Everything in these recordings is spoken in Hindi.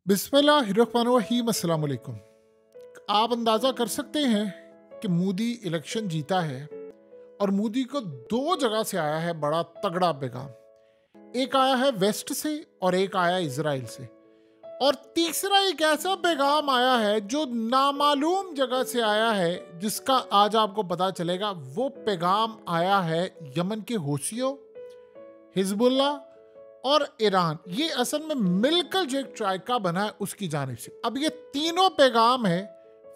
बिस्मिल्लाहिर्रहमानिर्रहीम। अस्सलाम वालेकुम। आप अंदाज़ा कर सकते हैं कि मोदी इलेक्शन जीता है और मोदी को दो जगह से आया है बड़ा तगड़ा पैगाम। एक आया है वेस्ट से और एक आया इजराइल से, और तीसरा एक ऐसा पैगाम आया है जो नामालूम जगह से आया है, जिसका आज आपको पता चलेगा। वो पैगाम आया है यमन के होशियों, हिजबुल्ला और ईरान। ये असल में मिलकर जो एक ट्राइका बना है उसकी जानिब से। अब ये तीनों पैगाम है,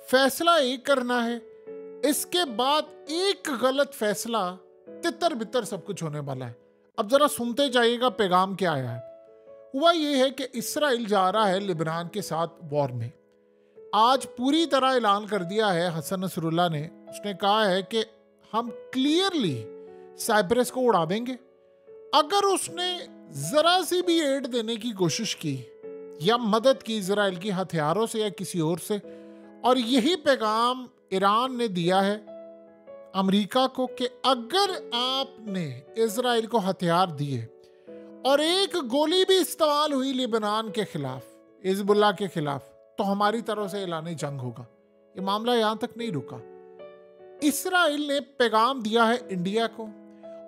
फैसला एक करना है। इसके बाद एक गलत फैसला तितर बितर सब कुछ होने वाला है। अब जरा सुनते जाइएगा पैगाम क्या आया है। हुआ ये है कि इसराइल जा रहा है लिबनान के साथ वॉर में। आज पूरी तरह ऐलान कर दिया है हसन नसरुल्लाह ने। उसने कहा है कि हम क्लियरली साइप्रस को उड़ा देंगे अगर उसने जरा सी भी एड देने की कोशिश की या मदद की इजराइल की हथियारों से या किसी और से। और यही पैगाम ईरान ने दिया है अमेरिका को कि अगर आपने इजराइल को हथियार दिए और एक गोली भी इस्तेमाल हुई लिबनान के खिलाफ, हिजबुल्लाह के खिलाफ, तो हमारी तरफ से ऐलान जंग होगा। ये मामला यहां तक नहीं रुका। इसराइल ने पैगाम दिया है इंडिया को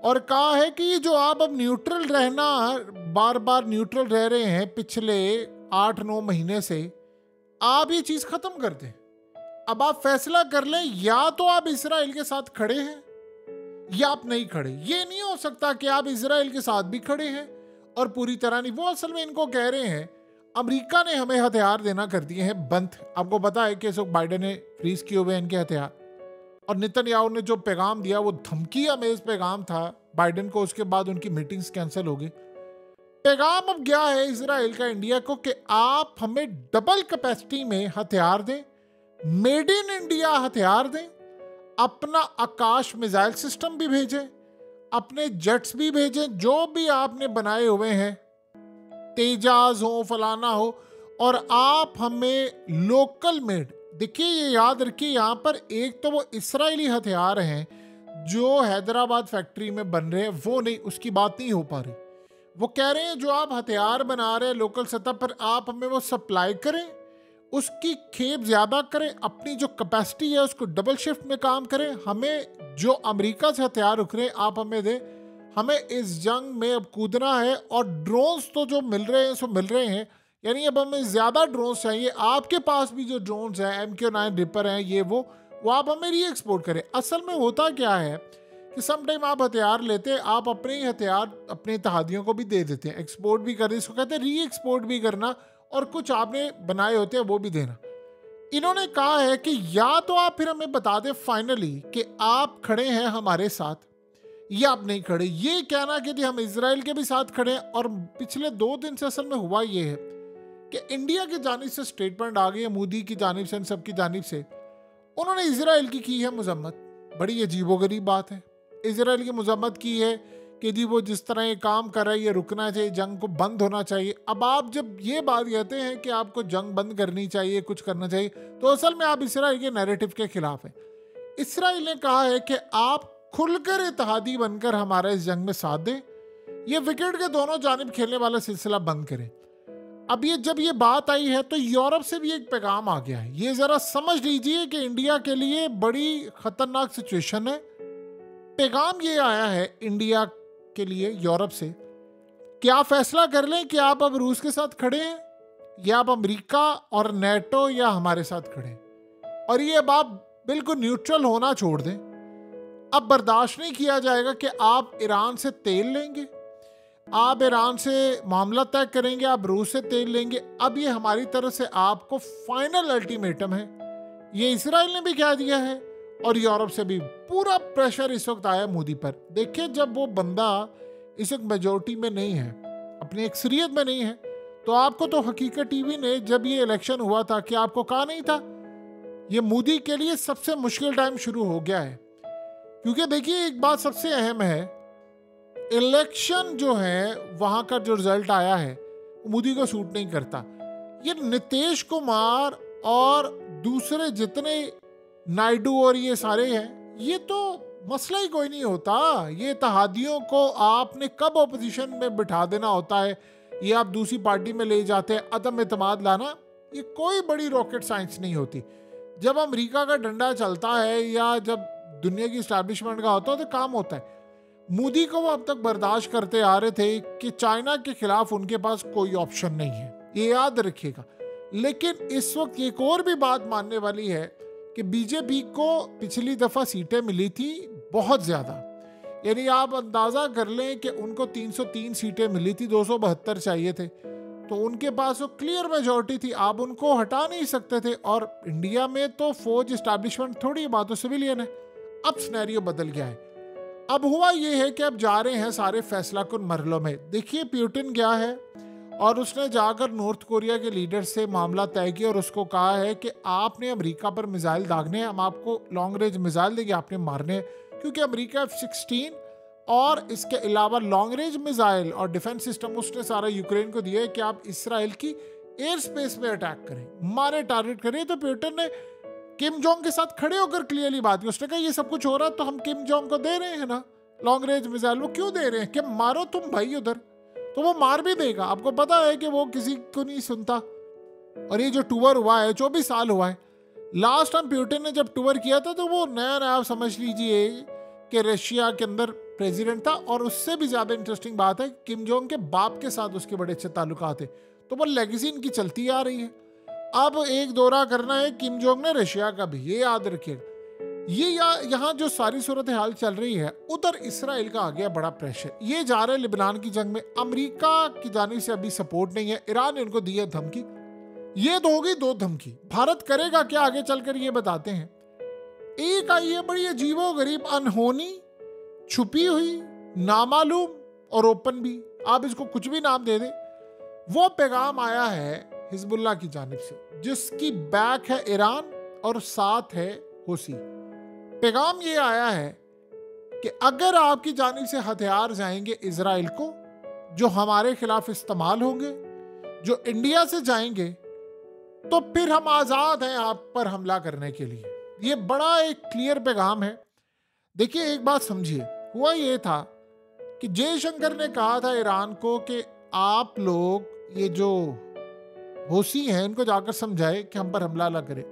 और कहा है कि ये जो आप अब न्यूट्रल रहना, बार बार न्यूट्रल रह रहे हैं पिछले 8-9 महीने से, आप ये चीज खत्म कर दें। अब आप फैसला कर लें, या तो आप इसराइल के साथ खड़े हैं या आप नहीं खड़े। ये नहीं हो सकता कि आप इसराइल के साथ भी खड़े हैं और पूरी तरह नहीं। वो असल में इनको कह रहे हैं अमेरिका ने हमें हथियार देना कर दिए हैं बंद। आपको पता है कि इस वक्त बाइडेन ने फ्रीज किए हुए इनके हथियार, और नेतन्याहू ने जो पैगाम दिया वो धमकी अमेज पैगाम था बाइडेन को। उसके बाद उनकी मीटिंग्स कैंसिल हो गई। पैगाम अब गया है इजराइल का इंडिया को कि आप हमें डबल कैपेसिटी में हथियार दें, मेड इन इंडिया हथियार दें, अपना आकाश मिसाइल सिस्टम भी भेजें, अपने जेट्स भी भेजें, जो भी आपने बनाए हुए हैं, तेजाज हो, फलाना हो, और आप हमें लोकल मेड। देखिए, ये याद रखिए, यहाँ पर एक तो वो इसराइली हथियार हैं जो हैदराबाद फैक्ट्री में बन रहे हैं, वो नहीं, उसकी बात नहीं हो पा रही। वो कह रहे हैं जो आप हथियार बना रहे हैं लोकल सतह पर, आप हमें वो सप्लाई करें, उसकी खेप ज्यादा करें, अपनी जो कैपेसिटी है उसको डबल शिफ्ट में काम करें। हमें जो अमेरिका से हथियार उख रहे हैं आप हमें दें। हमें इस जंग में अब कूदना है, और ड्रोन्स तो जो मिल रहे हैं सो मिल रहे हैं, यानी अब हमें ज़्यादा ड्रोन्स चाहिए। आपके पास भी जो ड्रोन्स हैं, MQ-9 रिपर हैं, ये वो आप हमें री एक्सपोर्ट करें। असल में होता क्या है कि समटाइम आप हथियार लेते हैं, आप अपने ही हथियार अपने इत्तेहादियों को भी दे देते हैं, एक्सपोर्ट भी कर, इसको कहते हैं री एक्सपोर्ट भी करना, और कुछ आपने बनाए होते हैं वो भी देना। इन्होंने कहा है कि या तो आप फिर हमें बता दें फाइनली कि आप खड़े हैं हमारे साथ या आप नहीं खड़े। ये कहना कि हम इजराइल के भी साथ खड़े हैं। और पिछले 2 दिन से असल में हुआ ये है कि इंडिया की जानिब से स्टेटमेंट आ गई है, मोदी की जानिब से, सबकी जानिब से। उन्होंने इजराइल की है मजम्मत। बड़ी अजीबोगरीब बात है। इजराइल की मजम्मत की है कि जी वो जिस तरह ये काम कर रहा है ये रुकना चाहिए, जंग को बंद होना चाहिए। अब आप जब ये बात कहते हैं कि आपको जंग बंद करनी चाहिए, कुछ करना चाहिए, तो असल में आप इसराइल के नैरेटिव के खिलाफ हैं। इसराइल ने कहा है कि आप खुलकर इत्तेहादी बनकर हमारा इस जंग में साथ दें, ये विकेट के दोनों जानिब खेलने वाला सिलसिला बंद करें। अब ये जब ये बात आई है तो यूरोप से भी एक पैगाम आ गया है। ये जरा समझ लीजिए कि इंडिया के लिए बड़ी खतरनाक सिचुएशन है। पैगाम ये आया है इंडिया के लिए यूरोप से कि आप फैसला कर लें कि आप अब रूस के साथ खड़े हैं या आप अमेरिका और नेटो या हमारे साथ खड़े हैं। और ये अब आप बिल्कुल न्यूट्रल होना छोड़ दें। अब बर्दाश्त नहीं किया जाएगा कि आप ईरान से तेल लेंगे, आप ईरान से मामला तय करेंगे, आप रूस से तेल लेंगे। अब ये हमारी तरफ से आपको फाइनल अल्टीमेटम है। ये इसराइल ने भी कह दिया है और यूरोप से भी पूरा प्रेशर इस वक्त आया मोदी पर। देखिए, जब वो बंदा इस वक्त मेजोरिटी में नहीं है, अपनी अक्सरियत में नहीं है, तो आपको तो हकीकत टीवी ने जब ये इलेक्शन हुआ था कि आपको कहा नहीं था ये मोदी के लिए सबसे मुश्किल टाइम शुरू हो गया है। क्योंकि देखिए, एक बात सबसे अहम है, इलेक्शन जो है वहां का जो रिजल्ट आया है वो मोदी को सूट नहीं करता। ये नीतीश कुमार और दूसरे जितने नायडू और ये सारे हैं, ये तो मसला ही कोई नहीं होता। ये इत्तेहादियों को आपने कब ओपोजिशन में बिठा देना होता है ये आप दूसरी पार्टी में ले जाते हैं, अदम एतमाद लाना, ये कोई बड़ी रॉकेट साइंस नहीं होती। जब अमेरिका का डंडा चलता है या जब दुनिया की स्टैब्लिशमेंट का होता है तो काम होता है। मोदी को वो अब तक बर्दाश्त करते आ रहे थे कि चाइना के खिलाफ उनके पास कोई ऑप्शन नहीं है, ये याद रखिएगा। लेकिन इस वक्त एक और भी बात मानने वाली है कि बीजेपी को पिछली दफा सीटें मिली थी बहुत ज्यादा, यानी आप अंदाजा कर लें कि उनको 303 सीटें मिली थी, 272 चाहिए थे, तो उनके पास वो क्लियर मेजॉरिटी थी, आप उनको हटा नहीं सकते थे। और इंडिया में तो फौज एस्टैब्लिशमेंट थोड़ी बात, तो सिविलियन है। अब सिनेरियो बदल गया है। अब हुआ ये है कि अब जा रहे हैं सारे फैसला कुन मरहलों में। देखिए पुतिन गया है और उसने जाकर नॉर्थ कोरिया के लीडर से मामला तय किया और उसको कहा है कि आपने अमेरिका पर मिसाइल दागने हैं, हम आपको लॉन्ग रेंज मिसाइल देंगे, आपने मारने हैं, क्योंकि अमेरिका F-16 और इसके अलावा लॉन्ग रेंज मिसाइल और डिफेंस सिस्टम उसने सारा यूक्रेन को दिया है कि आप इसराइल की एयर स्पेस में अटैक करें, मारे, टारगेट करें। तो पुतिन ने किम जोंग के साथ खड़े होकर क्लियरली बात की, उसने कहा ये सब कुछ हो रहा तो हम किम जोंग को दे रहे हैं ना लॉन्ग रेंज मिसाइल, वो क्यों दे रहे हैं कि मारो तुम भाई उधर, तो वो मार भी देगा। आपको पता है कि वो किसी को नहीं सुनता। और ये जो टूर हुआ है 24 साल हुआ है, लास्ट टाइम पुतिन ने जब टूर किया था तो वो नया समझ लीजिए कि रशिया के अंदर प्रेसिडेंट था। और उससे भी ज्यादा इंटरेस्टिंग बात है किम जोंग के बाप के साथ उसके बड़े अच्छे ताल्लुकात थे, तो वो लेगेसी इनकी चलती आ रही है। अब एक दौरा करना है किम जोंग ने रशिया का भी, ये याद रखिएगा। ये यहाँ जो सारी सूरत हाल चल रही है, उधर इसराइल का आ गया बड़ा प्रेशर। ये जा रहे लिबनान की जंग में, अमेरिका की जानिब से अभी सपोर्ट नहीं है, ईरान ने इनको दी है धमकी। ये तो हो गई 2 धमकी। भारत करेगा क्या आगे चलकर, ये बताते हैं। एक आई है बड़ी अजीबो गरीब, अनहोनी, छुपी हुई, नामालूम और ओपन भी, आप इसको कुछ भी नाम दे दें। वो पैगाम आया है हिजबुल्लाह की जानिब से, जिसकी बैक है ईरान और साथ है हुसी। पैगाम ये आया है कि अगर आपकी जानिब से हथियार जाएंगे इजराइल को, जो हमारे खिलाफ इस्तेमाल होंगे, जो इंडिया से जाएंगे, तो फिर हम आजाद हैं आप पर हमला करने के लिए। ये बड़ा एक क्लियर पैगाम है। देखिए एक बात समझिए, हुआ ये था कि जयशंकर ने कहा था ईरान को कि आप लोग ये जो होसी हैं इनको जाकर समझाए कि हम पर हमला ना करें।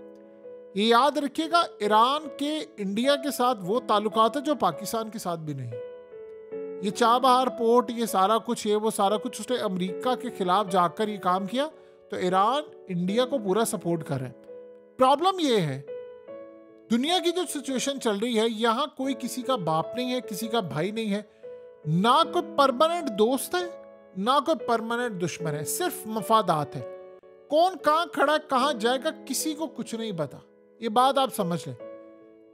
ये याद रखिएगा, ईरान के इंडिया के साथ वो ताल्लुकात है जो पाकिस्तान के साथ भी नहीं। ये चाबहार पोर्ट, ये सारा कुछ, ये वो सारा कुछ उसने अमेरिका के खिलाफ जाकर ये काम किया, तो ईरान इंडिया को पूरा सपोर्ट कर रहा है। प्रॉब्लम ये है, दुनिया की जो सिचुएशन चल रही है, यहाँ कोई किसी का बाप नहीं है, किसी का भाई नहीं है, ना कोई परमानेंट दोस्त है, ना कोई परमानेंट दुश्मन है, सिर्फ मफादात है। कौन कहाँ खड़ा, कहाँ जाएगा, किसी को कुछ नहीं पता। ये बात आप समझ लें।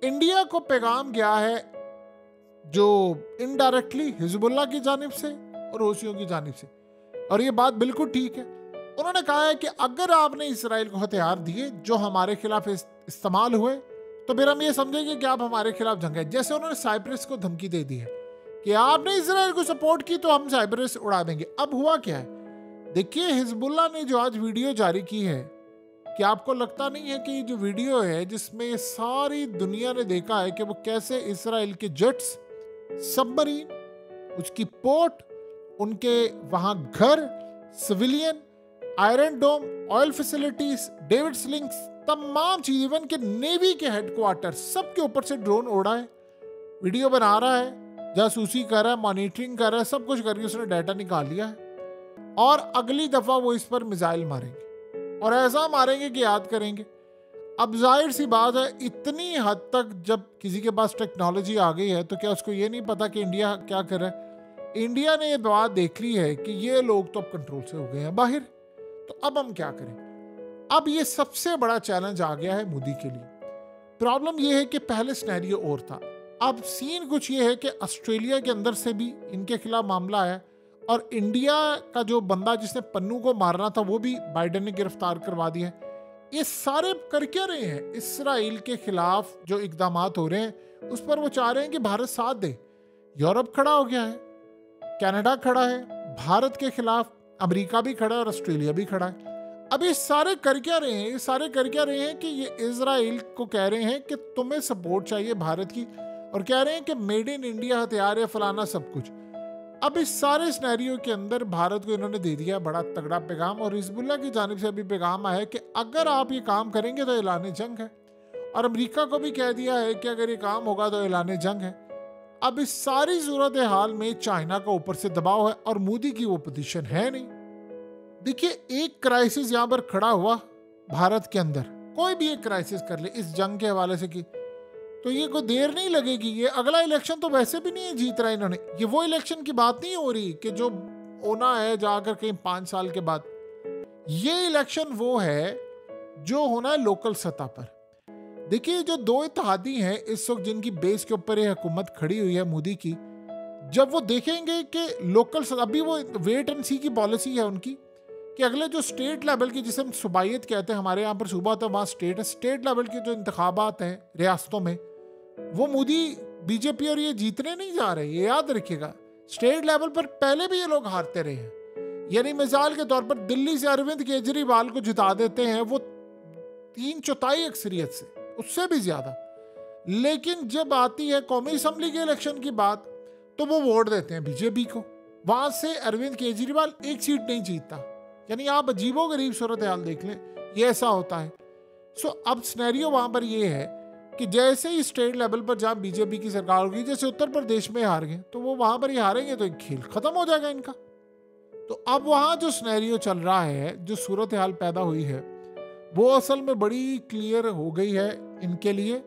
इंडिया को पैगाम गया है जो इनडायरेक्टली हिजबुल्लाह की जानिब से और होसियों की जानिब से, और ये बात बिल्कुल ठीक है। उन्होंने कहा है कि अगर आपने इसराइल को हथियार दिए जो हमारे खिलाफ इस्तेमाल हुए, तो फिर हम ये समझेंगे कि आप हमारे खिलाफ जंग है। जैसे उन्होंने साइप्रस को धमकी दे दी है कि आपने इसराइल को सपोर्ट की तो हम साइप्रस उड़ा देंगे। अब हुआ क्या है, देखिए हिजबुल्लाह ने जो आज वीडियो जारी की है, कि आपको लगता नहीं है कि जो वीडियो है जिसमें सारी दुनिया ने देखा है कि वो कैसे इसराइल के जेट्स, सबमरीन, उसकी पोर्ट, उनके वहां घर, सिविलियन, आयरन डोम, ऑयल फैसिलिटीज, डेविड स्लिंग्स, तमाम चीज, इवन के नेवी के हेडक्वार्टर, सबके ऊपर से ड्रोन उड़ा है, वीडियो बना रहा है, जासूसी कर रहा है, मॉनिटरिंग कर रहा है, सब कुछ करके उसने डाटा निकाल लिया है। और अगली दफा वो इस पर मिसाइल मारेंगे और ऐसा मारेंगे कि याद करेंगे। अब जाहिर सी बात है, इतनी हद तक जब किसी के पास टेक्नोलॉजी आ गई है तो क्या उसको ये नहीं पता कि इंडिया क्या कर रहा है। इंडिया ने ये बात देख ली है कि ये लोग तो अब कंट्रोल से हो गए हैं बाहर, तो अब हम क्या करें। अब ये सबसे बड़ा चैलेंज आ गया है मोदी के लिए। प्रॉब्लम ये है कि पहले सिनेरियो और था, अब सीन कुछ ये है कि ऑस्ट्रेलिया के अंदर से भी इनके खिलाफ मामला आया और इंडिया का जो बंदा जिसने पन्नू को मारना था वो भी बाइडेन ने गिरफ्तार करवा दिया है। ये सारे कर क्या रहे हैं, इसराइल के खिलाफ जो इकदाम हो रहे हैं उस पर वो चाह रहे हैं कि भारत साथ दे। यूरोप खड़ा हो गया है, कनाडा खड़ा है, भारत के खिलाफ अमेरिका भी खड़ा है और ऑस्ट्रेलिया भी खड़ा है। अब ये सारे कर क्या रहे हैं, ये सारे कर क्या रहे हैं कि ये इजराइल को कह रहे हैं कि तुम्हें सपोर्ट चाहिए भारत की, और कह रहे हैं कि मेड इन इंडिया हथियार है, फलाना सब कुछ। अब इस सारे सिनेरियो के अंदर भारत को इन्होंने दे दिया बड़ा तगड़ा पैगाम, और हिजबुल्लाह की जानिब से अभी पैगाम आया है कि अगर आप ये काम करेंगे तो ऐलान जंग है, और अमेरिका को भी कह दिया है कि अगर ये काम होगा तो ऐलान जंग है। अब इस सारी सूरत हाल में चाइना का ऊपर से दबाव है और मोदी की वो पोजीशन है नहीं। देखिए, एक क्राइसिस यहाँ पर खड़ा हुआ भारत के अंदर, कोई भी एक क्राइसिस कर ले इस जंग के हवाले से की, तो ये कोई देर नहीं लगेगी। ये अगला इलेक्शन तो वैसे भी नहीं है जीत रहा इन्होंने, ये वो इलेक्शन की बात नहीं हो रही कि जो होना है जाकर कहीं 5 साल के बाद। ये इलेक्शन वो है जो होना है लोकल सतह पर। देखिए, जो दो इत्तेहादी हैं इस वक्त जिनकी बेस के ऊपर ये हुकूमत खड़ी हुई है मोदी की, जब वो देखेंगे कि लोकल सतह, अभी वो वेट एंड सी की पॉलिसी है उनकी कि अगले जो स्टेट लेवल की, जिसे हम सूबाइत कहते हैं, हमारे यहाँ पर सूबा होता है, वहाँ स्टेट है, स्टेट लेवल के जो इंतखाबात हैं रियासतों में, वो मोदी बीजेपी और ये जीतने नहीं जा रहे। ये याद रखिएगा, स्टेट लेवल पर पहले भी ये लोग हारते रहे हैं। यानी मिसाल के तौर पर दिल्ली से अरविंद केजरीवाल को जिता देते हैं वो 3/4 अक्सरियत से, उससे भी ज्यादा। लेकिन जब आती है कौमी असम्बली के इलेक्शन की बात, तो वो वोट देते हैं बीजेपी को। वहां से अरविंद केजरीवाल एक सीट नहीं जीतता। यानी आप अजीबो गरीब सूरत हाल देख लें, ये ऐसा होता है। सो अब सिनेरियो वहां पर ये है कि जैसे ही स्टेट लेवल पर जहां बीजेपी की सरकार होगी, जैसे उत्तर प्रदेश में हार गए, तो वो वहां पर ही हारेंगे तो एक खेल खत्म हो जाएगा इनका। तो अब वहां जो सिनेरियो चल रहा है, जो सूरत हाल पैदा हुई है, वो असल में बड़ी क्लियर हो गई है इनके लिए।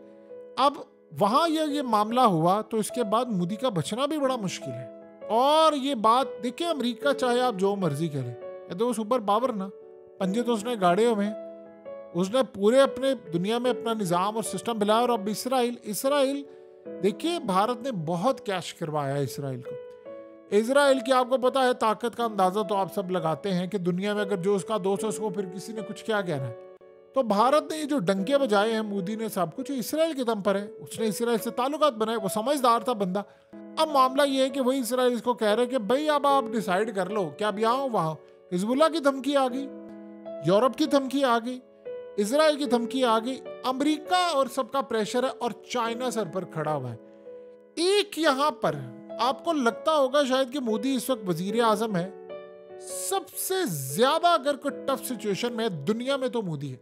अब वहां ये मामला हुआ तो इसके बाद मोदी का बचना भी बड़ा मुश्किल है। और ये बात देखिए, अमेरिका चाहे आप जो मर्जी करें, ये तो सुपर पावर ना, पंजे तो उसने गाड़े हुए हैं, उसने पूरे अपने दुनिया में अपना निज़ाम और सिस्टम फैलाया। और अब इसराइल देखिए, भारत ने बहुत कैश करवाया है इसराइल को। इसराइल की आपको पता है ताकत का अंदाजा तो आप सब लगाते हैं कि दुनिया में अगर जो उसका दोस्त है उसको फिर किसी ने कुछ क्या कहना है। तो भारत ने ये जो डंके बजाए हैं, मोदी ने सब कुछ इसराइल के दम पर है। उसने इसराइल से ताल्लुकात बनाए, वो समझदार था बंदा। अब मामला ये है कि वही इसराइल इसको कह रहे हैं कि भाई अब आप डिसाइड कर लो कि अब यहाँ वहाँ। हिजबुल्लाह की धमकी आ गई, यूरोप की धमकी आ गई, इसराइल की धमकी आ गई, अमेरिका और सबका प्रेशर है, और चाइना सर पर खड़ा हुआ है। एक यहाँ पर आपको लगता होगा शायद कि मोदी इस वक्त वजीर आजम है, सबसे ज्यादा अगर कोई टफ सिचुएशन में दुनिया में तो मोदी है।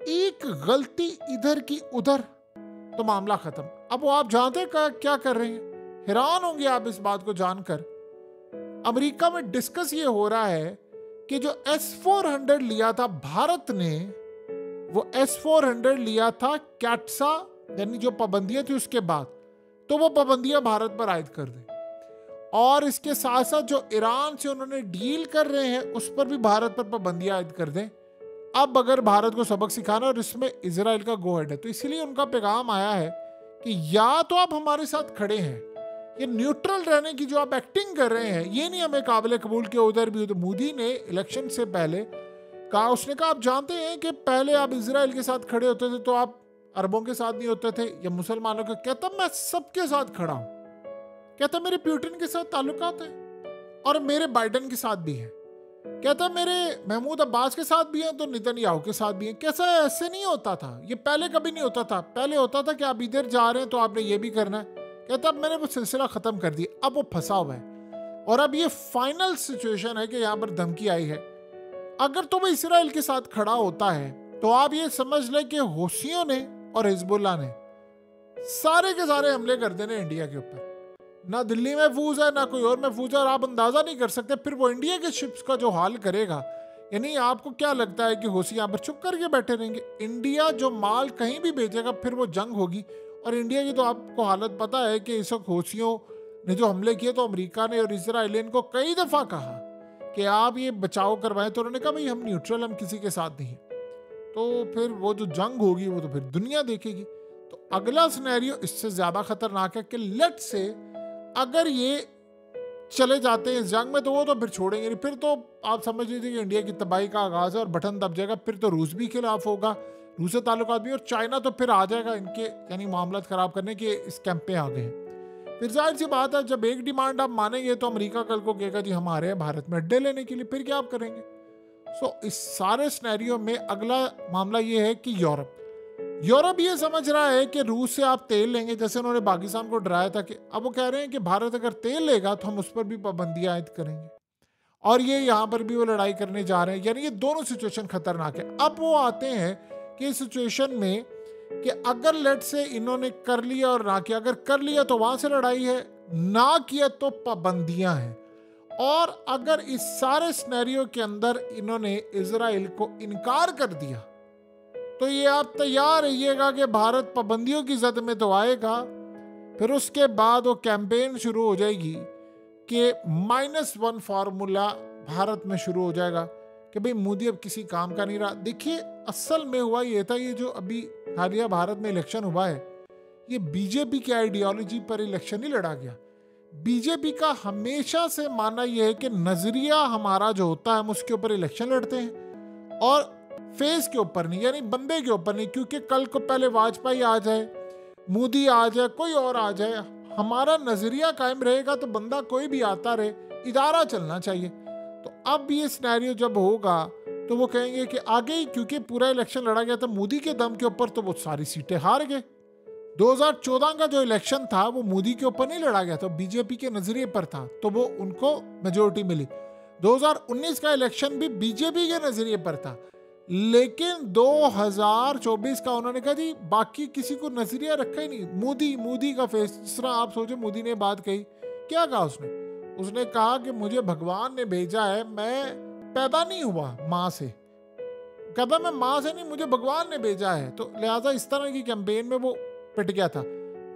एक गलती इधर की उधर तो मामला खत्म। अब वो आप जानते क्या कर रहे हैं, हैरान होंगे आप इस बात को जानकर। अमेरिका में डिस्कस ये हो रहा है कि जो S-400 लिया था भारत ने, वो S-400 लिया था कैट्सा, यानी जो पाबंदियां थी उसके बाद, तो वो पाबंदियां भारत पर आयद कर दें। और इसके साथ साथ जो ईरान से उन्होंने डील कर रहे हैं उस पर भी भारत पर पाबंदियां आयद कर दें। अब अगर भारत को सबक सिखाना, और इसमें इजराइल का गो हेड है, तो इसीलिए उनका पैगाम आया है कि या तो आप हमारे साथ खड़े हैं, ये न्यूट्रल रहने की जो आप एक्टिंग कर रहे हैं ये नहीं हमें काबिल कबूल के। उधर भी तो मोदी ने इलेक्शन से पहले कहा, उसने कहा आप जानते हैं कि पहले आप इजराइल के साथ खड़े होते थे तो आप अरबों के साथ नहीं होते थे या मुसलमानों के। कहता मैं सबके साथ खड़ा हूं, कहता मेरे पुतिन के साथ ताल्लुकात है और मेरे बाइडेन के साथ भी है, कहता मेरे महमूद अब्बास के साथ भी हैं तो नेतन्याहू के साथ भी हैं। कैसा ऐसे नहीं होता था, ये पहले कभी नहीं होता था। पहले होता था कि आप इधर जा रहे हैं तो आपने ये भी करना है। कहता अब मैंने वो सिलसिला खत्म कर दिया, अब वो फंसा हुआ है। और अब ये फाइनल सिचुएशन है कि यहाँ पर धमकी आई है। अगर तो वो इसराइल के साथ खड़ा होता है तो आप ये समझ लें कि हौसियों ने और हिजबुल्लाह ने सारे के सारे हमले कर देने इंडिया के ऊपर। ना दिल्ली महफूज है, ना कोई और महफूज है, और आप अंदाजा नहीं कर सकते फिर वो इंडिया के शिप्स का जो हाल करेगा। यानी आपको क्या लगता है कि हौसी यहाँ पर चुप करके बैठे रहेंगे? इंडिया जो माल कहीं भी बेचेगा फिर वो जंग होगी। और इंडिया की तो आपको हालत पता है कि इस वक्त हौसियों ने जो हमले किए, तो अमेरिका ने और इसराइल को कई दफ़ा कहा कि आप ये बचाव करवाएं, तो उन्होंने कहा भाई हम न्यूट्रल, हम किसी के साथ नहीं। तो फिर वो जो जंग होगी वो तो फिर दुनिया देखेगी। तो अगला सिनेरियो इससे ज़्यादा खतरनाक है कि लेट से अगर ये चले जाते हैं इस जंग में तो वो तो फिर छोड़ेंगे नहीं। फिर तो आप समझ लीजिए कि इंडिया की तबाही का आगाज़ है और बटन दब जाएगा। फिर तो रूस भी खिलाफ होगा, रूस से ताल्लुकात भी, और चाइना तो फिर आ जाएगा इनके यानी मामला ख़राब करने के इस कैंप पे आ गए हैं। फिर जाहिर सी बात है जब एक डिमांड आप मानेंगे तो अमेरिका कल को कहेगा जी हम आ रहे हैं भारत में अड्डे लेने के लिए, फिर क्या आप करेंगे? सो इस सारे सिनेरियो में अगला मामला ये है कि यूरोप ये समझ रहा है कि रूस से आप तेल लेंगे, जैसे उन्होंने पाकिस्तान को डराया था, कि अब वो कह रहे हैं कि भारत अगर तेल लेगा तो हम उस पर भी पाबंदियां आयद करेंगे, और ये यहाँ पर भी वो लड़ाई करने जा रहे हैं। यानी ये दोनों सिचुएशन खतरनाक है। अब वो आते हैं कि सिचुएशन में कि अगर लेट से इन्होंने कर लिया और ना किया, अगर कर लिया तो वहां से लड़ाई है, ना किया तो पाबंदियां हैं। और अगर इस सारे सिनेरियो के अंदर इन्होंने इजराइल को इनकार कर दिया तो ये आप तैयार रहिएगा कि भारत पाबंदियों की जद में तो आएगा। फिर उसके बाद वो कैंपेन शुरू हो जाएगी कि -1 फार्मूला भारत में शुरू हो जाएगा कि भाई मोदी अब किसी काम का नहीं रहा। देखिए असल में हुआ ये था, ये जो अभी हालिया भारत में इलेक्शन हुआ है, ये बीजेपी की आइडियोलॉजी पर इलेक्शन नहीं लड़ा गया। बीजेपी का हमेशा से मानना यह है कि नजरिया हमारा जो होता है हम उसके ऊपर इलेक्शन लड़ते हैं और फेस के ऊपर नहीं, यानी बंदे के ऊपर नहीं। क्योंकि कल को पहले वाजपेयी आ जाए, मोदी आ जाए, कोई और आ जाए, हमारा नजरिया कायम रहेगा तो बंदा कोई भी आता रहे, इदारा चलना चाहिए। तो अब ये सिनेरियो जब होगा तो वो कहेंगे कि आगे ही, क्योंकि पूरा इलेक्शन लड़ा गया था मोदी के दम के ऊपर, तो वो सारी सीटें हार गए। 2014 का जो इलेक्शन था वो मोदी के ऊपर नहीं लड़ा गया था, बीजेपी के नजरिए पर था, तो वो उनको मेजोरिटी मिली। 2019 का इलेक्शन भी बीजेपी के नजरिए पर था, लेकिन 2024 का उन्होंने कहा जी बाकी किसी को नजरिया रखा ही नहीं, मोदी का फेस। जिस तरह आप सोचे मोदी ने बात कही, क्या कहा उसने कहा कि मुझे भगवान ने भेजा है, मैं पैदा नहीं हुआ माँ से, कहता मैं माँ से नहीं, मुझे भगवान ने भेजा है। तो लिहाजा इस तरह की कैंपेन में वो पिट गया था।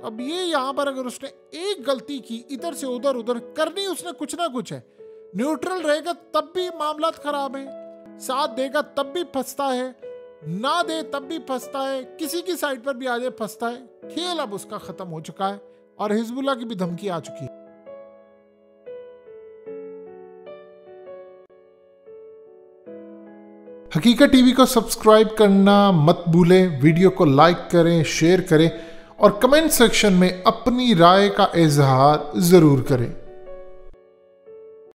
अब ये यहाँ पर अगर उसने एक गलती की, इधर से उधर करनी उसने कुछ ना कुछ है, न्यूट्रल रहेगा तब भी मामला खराब है, साथ देगा तब भी फंसता है, ना दे तब भी फंसता है, किसी की साइड पर भी आ जाए फंसता है। खेल अब उसका खत्म हो चुका है और हिजबुल्लाह की भी धमकी आ चुकी है। हकीकत टीवी को सब्सक्राइब करना मत भूलें, वीडियो को लाइक करें, शेयर करें और कमेंट सेक्शन में अपनी राय का इजहार जरूर करें।